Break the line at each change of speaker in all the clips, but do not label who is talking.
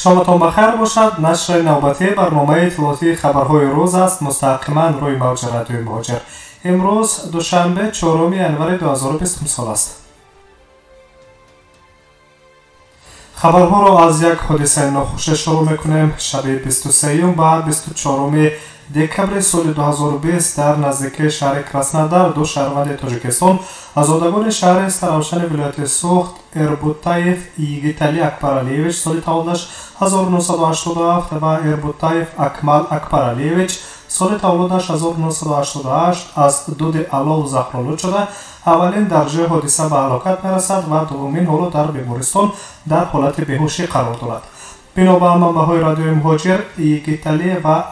شامتان بخیر باشد. نشر نوبتی برنامه اطلاعاتی خبرهای روز است، مستقیما روی موج رادیوی مهاجر. امروز دوشنبه 4 ینور 2020 سال است. خبرها را از یک حادثه ناخوش شروع میکنیم. شب 23 و 24 دکبر سال 2020 در نزدیکی شهر کراسنودار دو شهروند تاجیکستان آزادگان شهر استراوشن ولایت سوخت اربوتایف یگیتالی اکبرالیویچ سال تولدش 1987 و اربوتایف اکمال اکبرالیویچ سال تولدش 1988 از دود علو زخم‌آلود شده. اولین درجه حادثه به هلاکت میرسد و دومین حالا در بیمارستان در حالت بیهوشی قرار دارد. بنابر منبع‌های رادیوی مهاجر، یگیتالی و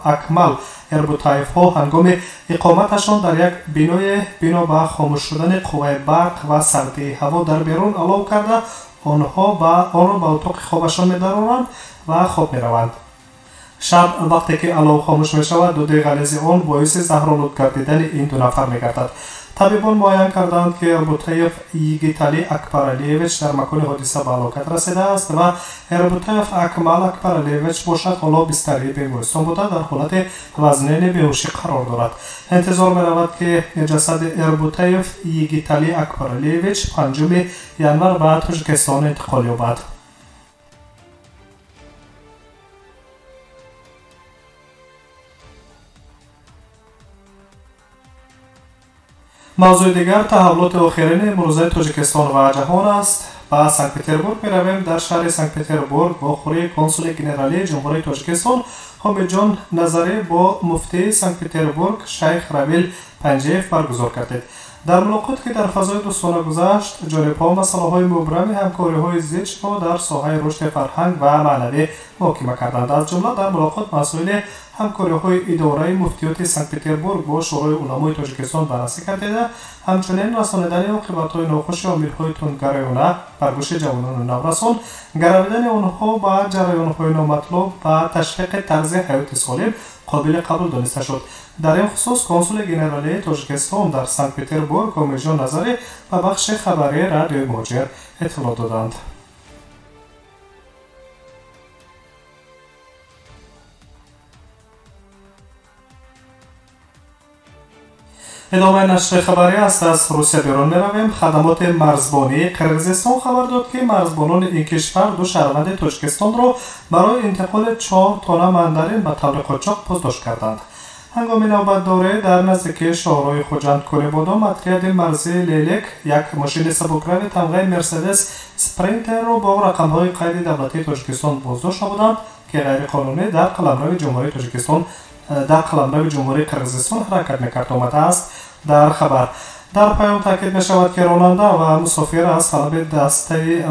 اکمال اربوتایف ها هنگام اقامتشان در یک بنا به خاموش شدن قوه برق و سردی هوا در بیرون علو کرده آن را به اتاق خوابشان می‌درانند و خواب می‌روند. شب وقتی که علو خاموش می‌شود، دود غلیظ آن باعث زهرآلود گردیدن این دو نفر می‌گردد. طبیبان معاین کردند که اربوتایف یگیتالی اکبرالیویچ در مکان حادثه به هلاکت رسیده است و اربوتایف اکمال اکبرالیویچ باشد حالا بستری بیمارستان بوده در حالت وزنین بیهوشی قرار دارد. انتظار می‌رود که جسد اربوتایف یگیتالی اکبرالیویچ 5 ینور به تاجیکستان انتقال یابد. موضوع دیگر تحولات آخرین امروزه تاجیکستان و جهان است. به سنت پتربورگ می‌رویم. در شهر سنت پتربورگ با خوری کنسول گنرالی جمهوری تاجیکستان حامد جان نظری با مفتی سنت پتربورگ شیخ رابیل پنجیف برگزار کردند. در ملاقات که در فضای دوستانه گذشت، جانب‌ها مسائل مبرم همکاری‌های زیرشناس در ساحه رشد فرهنگ و معنوی محاکمه کردند. از جمله در ملاقات مسائل همکاری‌های اداره مفتیات سنت پتربورگ با شورای علمای تاجیکستان بررسی کردند. همچنین رسانیدن عاقبت‌های ناخوش عامل‌های تندگرایانه بر گوش جوانان نورسان، گرویدن آنها به جریان‌های نامطلوب و تشویق طرز حیات سالم قابل قبول دانسته شد. در این خصوص کنسول گنرالی تاجیکستان در سنت پتربورگ حامد جان نظری و بخش خبری رادیوی مهاجر اطلاع دادند. ادامه نشر خبری است. از روسیه بیرون می‌رویم. خدمات مرزبانی قرقیزستان خبر داد که مرزبانان این کشور دو شهروند تاجیکستان را برای انتقال 4 تن ماندارین به طور قاچاق بازداشت کردند. هنگام نوبت‌داری در نزدیکی شهرهای خوجند کوریبادا مدیریت مرزی لیلک یک ماشین سبکروی تمغه مرسدس سپرینتر را با رقم‌های قید دولتی تاجیکستان بازداشت نمودند که غیرقانونی در قلمرو جمهوری تاجیکستان در قلمرو جمهوری قرقیزستان حرکت می‌کرد آمده است. در خبر در پیام تاکید می‌شود که راننده و مسافر از طلب دسته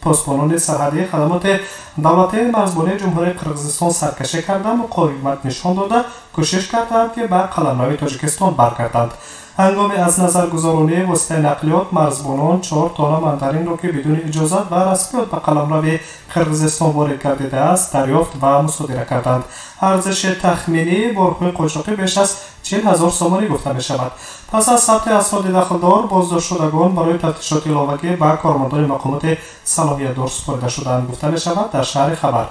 پاسبانان سرحدی خدمات دولتی مرزبانی جمهوری قرقیزستان سرکشی کرده مقاومت نشان داده کوشش کردند که به قلمرو تاجیکستان برگردند. هنگام از نظر گذارانی واسطه نقلیات مرزبانان 4 تن ماندارین را که بدون اجازت و رسمیت به قلمرو قرقیزستان وارد گردیده است دریافت و مصادره کردند. ارزش تخمینی بارهای قاچاقی بیش از 40,000 سومانی گفته می شود. پس از ثبت اسناد دخلدار بازداشت شدگان برای تفتیشات علاوگی به کارمندان مقامات صلاحیت دار سپرده شدند گفته می شود در شهر خبر.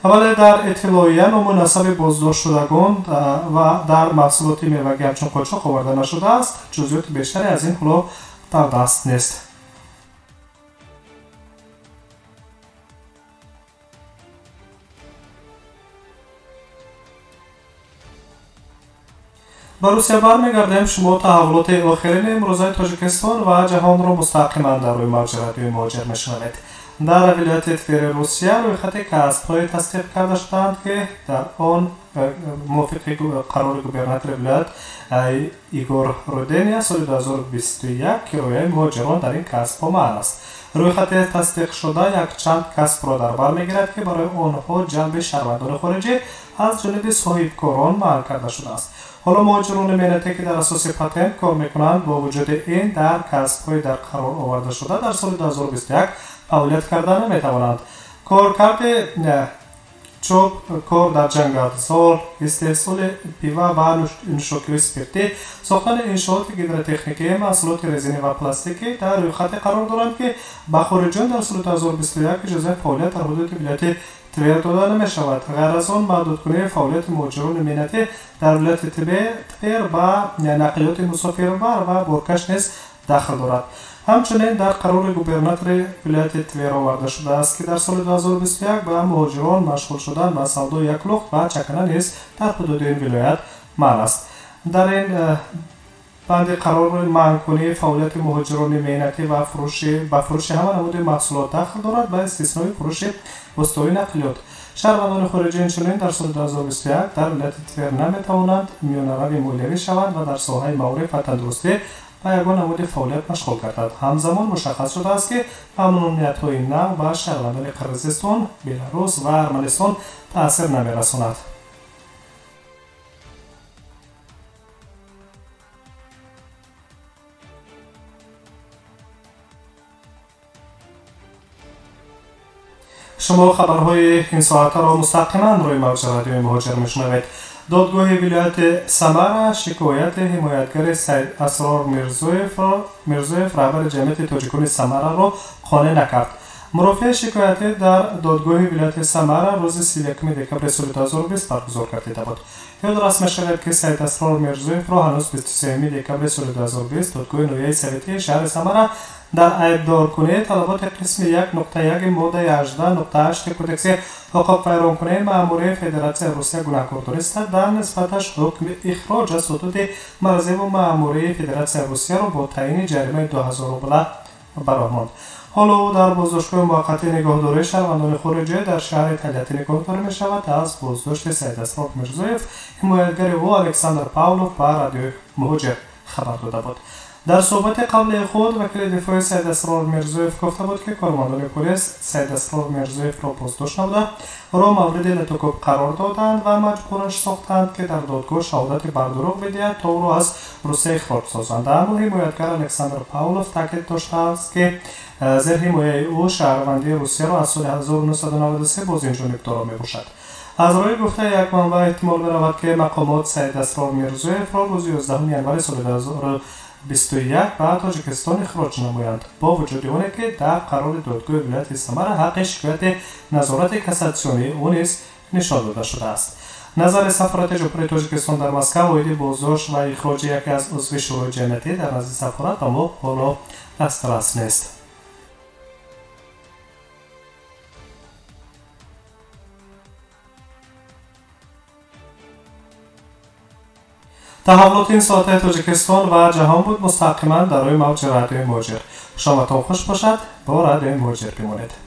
ولی در اطلاعیه نامناسب بازداشت شدگان و در محصولات میوگی همچون قاچاق آورده نشده است. جزئیات بیشتری از این حالا در دست نیست. به روسیه برمیگردیم. شما تحولات آخرین امروزه تاجیکستان و جهان را مستقیما در روی موج رادیوی مهاجر میشنوید. در ولایت تور روسیه روی خط کسب‌های تصدیق کرده شدند که در آن موافق قرار گوبرناتور ولایت ایگور رودنیا سال 2021 که روی مهاجران در این کسب‌ها معین است. روی خط تصدیق شده یک چند کسب را در بر میگیرد که برای آنها جلب شهروندان خارجی از جانب صاحبکاران معین کرده شده است. حالا مهاجران ملتی که در اساس پتنت کار میکنند با وجود این در کسب‌های در قرار آورده شده در سال 2021 فعالیت کردن نمیتوانند. کارکرد چوب، کار در جنگلزار، استحصال پیوه و نوشاکی سپیرتی، ساختن انشاءات گیدراتکنیکی، محصولات رزینی و پلاستیکی در روی خط قرار دارند که به خارجیان در سال 2021 اجازه فعالیت در حدود ولایت تبیر داده نمی شود. غیر از آن محدود کنی فعالیت مهاجران ملتی در ولایت تبیر با نقلیات مسافربر و بارکش نیز دخل دارد. همچنین در قرار گوبرناتور ولایت تبیر آورده شده است که در سال 2021 به مهاجران مشغول شدن به سودای یک لخت و چکنه نیز در حدود این ولایت منع است. در این بند قرار منع کنی فعالیت مهاجران مهنتی و فروش همه نمود محصولات داخل دارد به استثنای فروش وسایل نقلیات. شهروندان خارجی اینچنین در سال 2021 در ولایت تبیر نمیتوانند میانروی مالیوی شوند و در ساحه معارف و تندرستی و یگان نمود فعالیت مشغول گردند. همزمان مشخص شده است که ممنوعیت‌های نو به شهروندان قرقیزستان، بلاروس و ارمنستان تأثیر نمی‌رساند. شما خبرهای این ساعت را مستقیما روی موج رادیوی مهاجر میشنوید. دادگاه ولایت سمر شکایت حمایتگر سید اسرار میرزویف رهبر جمعیت تاجیکان سمر را قانع نکرد. مرافع شکایتی در دادگاه ولایت سمر روز 31 دکبر سال 2020 برگزار گردیده بود. یاد رسم شود که سید اسرار میرزویف را هنوز 23 دکبر سال 2020 دادگاه نویه سویتی شهر سمر در عیبدار کنی طلبات قسم 1.1 ماده 18.8 کودکس حقوق ویرانکنی مأموری فدراسیون روسیه گناهکار دانسته در نسبتش حکم اخراج از حدود مرزی و مأموری فدراسیون روسیه را با تعیین جریمه 2000 روبل برآورد. حالا در بازداشتگاه موقتی نگهداری شهروندان خارجی در شهر تلیاتی نگهداری می شود. از بازداشت سید اسرار میرزویف حمایتگر او الکساندر پاولوف به رادیو مهاجر خبر داده بود. در صحبت قبل خود وکیل دفاع سید اسرار میرزویف گفته بود که کارمندان پلیس سید اسرار میرزویف را بازداشت نموده را مورد لطکوب قرار دادند و مجبورش ساختند که در دادگاه شهادت بر دروغ بدهد تا او را از روسیه اخراج سازند. اما حمایتگر الکساندر پاولوف تاکید داشته است که زیر حمایه او شهروندی روسیه را از سال 1993 باز اینجا دارا می باشد. از روی گفته یک منبع احتمال برود که مقامات سید اسرار میرزویف را روز 11 ینوار سال 2021 به تاجیکستان اخراج نمایند، با وجود آنکه که در قرار دادگاه ولایت سمر حق شکایت نظارت کاساسیونی او نیز نشان داده شده است. نظر سفارت جمهوری تاجیکستان در مسکو اویدی بازداشت و اخراج یکی از عضو شورای جمعیتی در نزد سفارت اما حالا دسترس نیست. تحولات این ساعت تاجیکستان و جهان بود مستقیما در روی موج رادیوی مهاجر. شامتان خوش باشد. با رادیوی مهاجر بمانید.